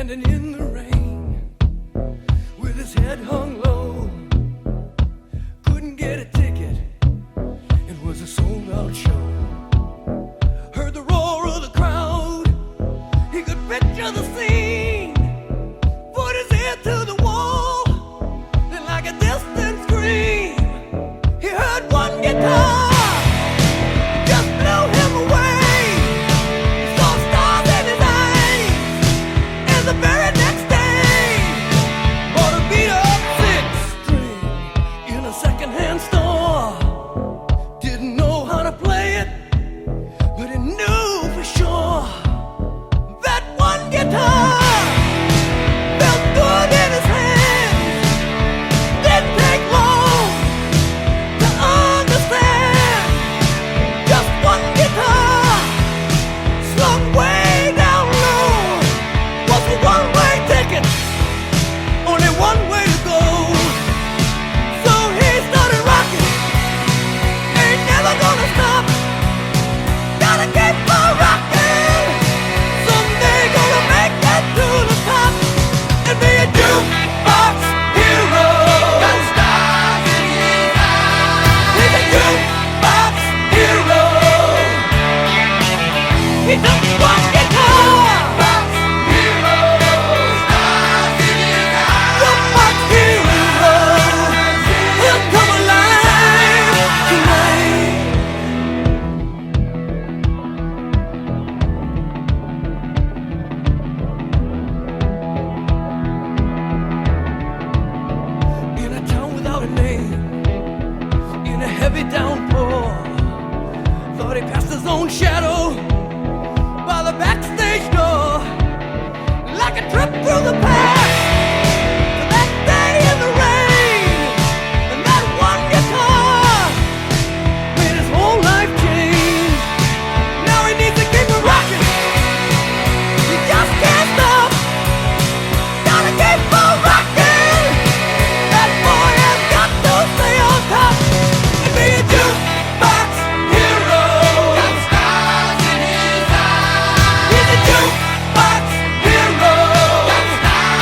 standing in the rain with his head hung low. Couldn't get a ticket, it was a sold-out show. Heard the roar of the crowd, he could picture the scene. Put his ear to the wall, then like a distant scream, he heard one guitar. Heavy downpour, thought he passed his own shadow by the backstage door, like a trip through the past to that day in the rain. And that one guitar made his whole life change. Now he needs to keep it rocking, he just can't stop, gotta keep on rocking. That boy has got to stay on top. Be a jukebox hero, got stars in his eyes. He's a jukebox hero, got stars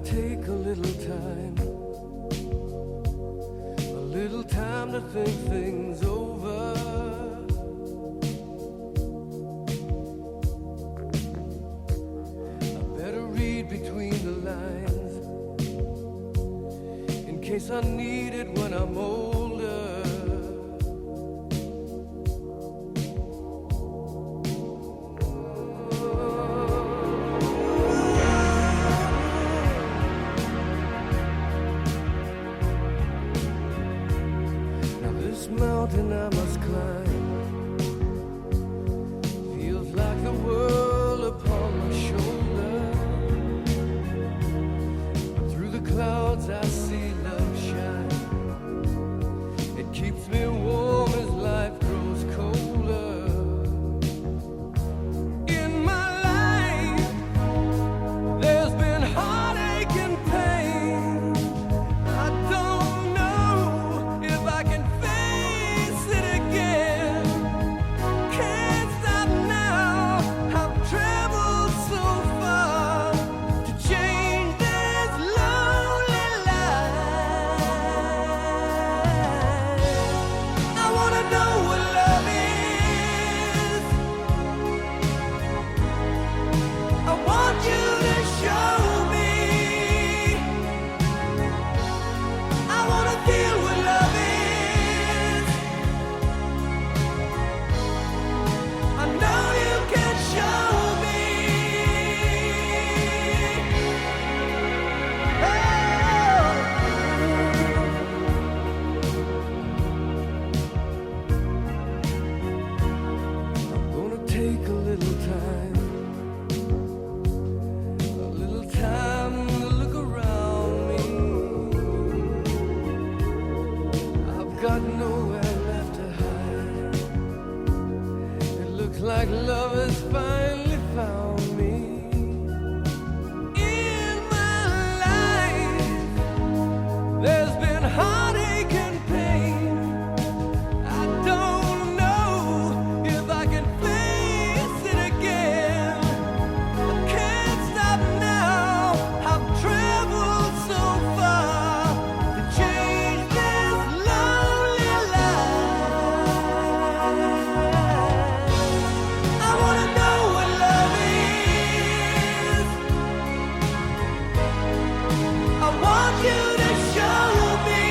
take a little time to think things over. I better read between the lines in case I need it when I'm older. This mountain I must climb feels like the world upon my shoulder. Through the clouds I see love shine. It keeps me warm as life grows colder. In my life there's been heartache and pain. I don't know if I can take a little time to look around me. I've got nowhere left to hide. It looks like love has finally found me. In my life, there's been heartache and pain. I don't know if I can face it again. I can't stop now. I've traveled so far to change this lonely life. I wanna know what love is. I want you to show me.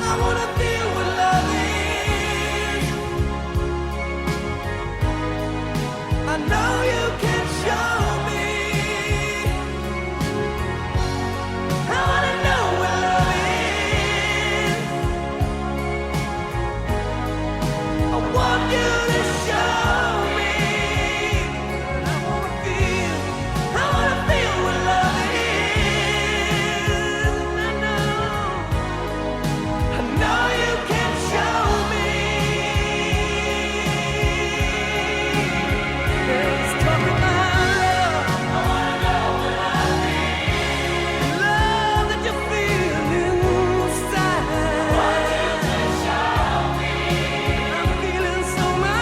I wanna feel what love is. I know you can show me. I wanna know what love is. I want you to show me. I wanna feel what love is. I know you can show me. Let's talk about love. I wanna know what love is. Love that you feel inside. I want you to show me. I'm feeling so much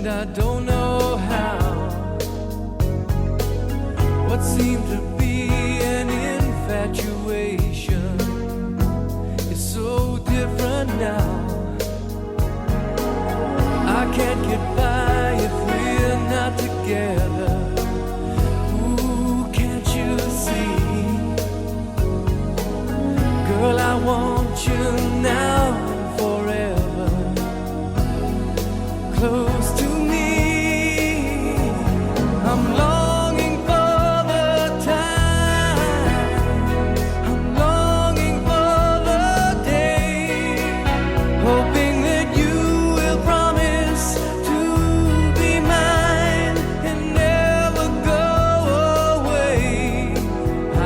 and I don't know how. What seemed to be an infatuation is so different now. I can't get by if we're not together. Ooh, can't you see? Girl, I want you now and forever, close to me. I'm longing for the time, I'm longing for the day, hoping that you will promise to be mine and never go away.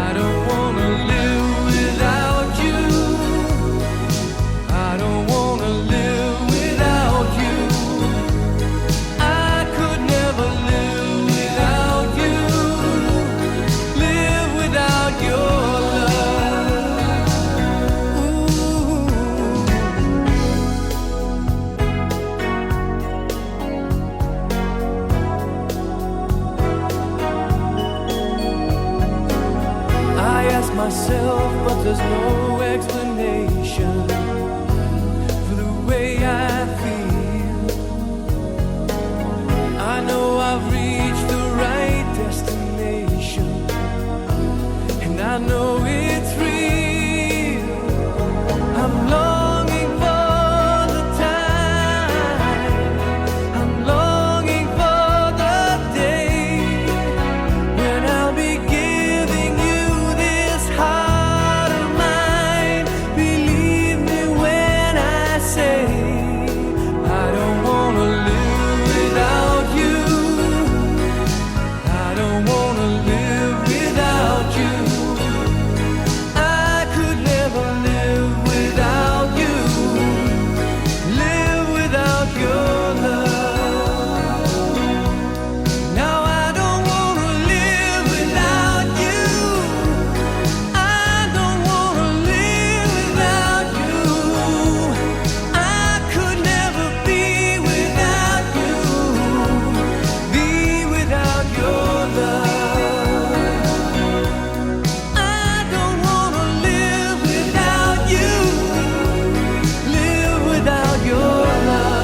I don't wanna live without you, I don't wanna live without you. I could never live without you, live without your love. Ooh. I ask myself, but there's no explanation for the way I feel. I know I've reached the right destination, and I know it's real. I'm longing for the time, I'm longing for the day when I'll be giving you this heart of mine. Believe me when I say I don't wanna live without you, I don't wanna live without you. I could never live without you, live without your love. Now I don't wanna live without you, I don't wanna live without you. I could never be without you, be without your love. I don't wanna live without you, live without your love.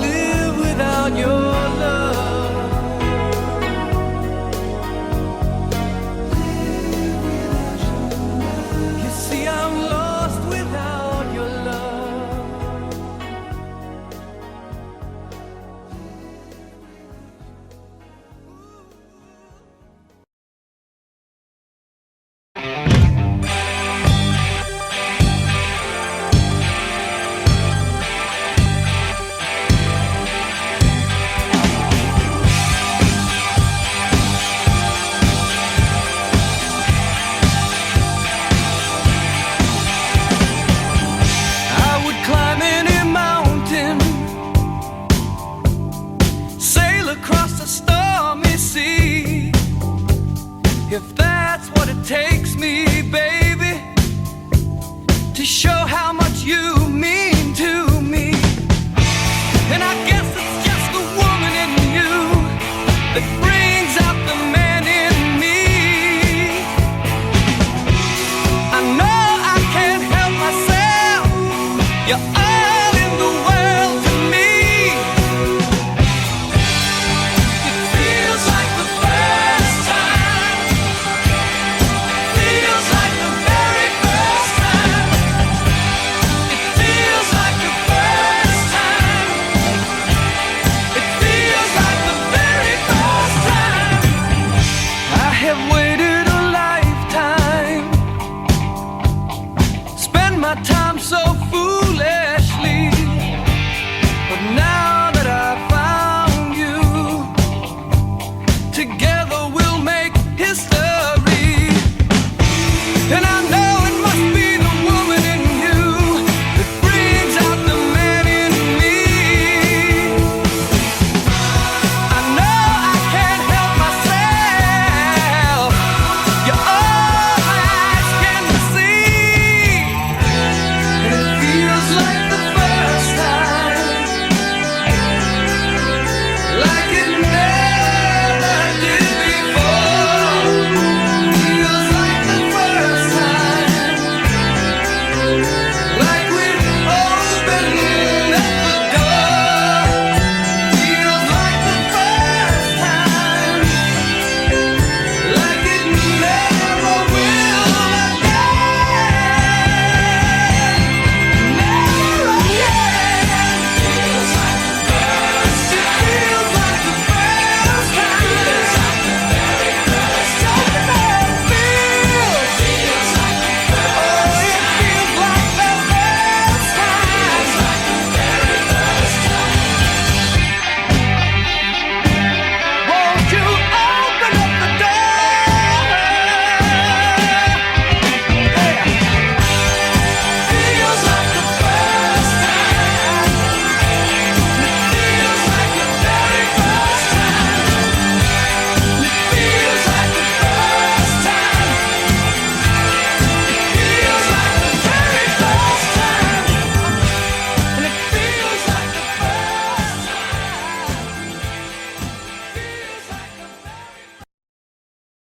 Live without your love. You see, I'm lost without your love. I would climb any mountain, sail across the stormy sea, if that's what it takes me, baby, to show how much you mean.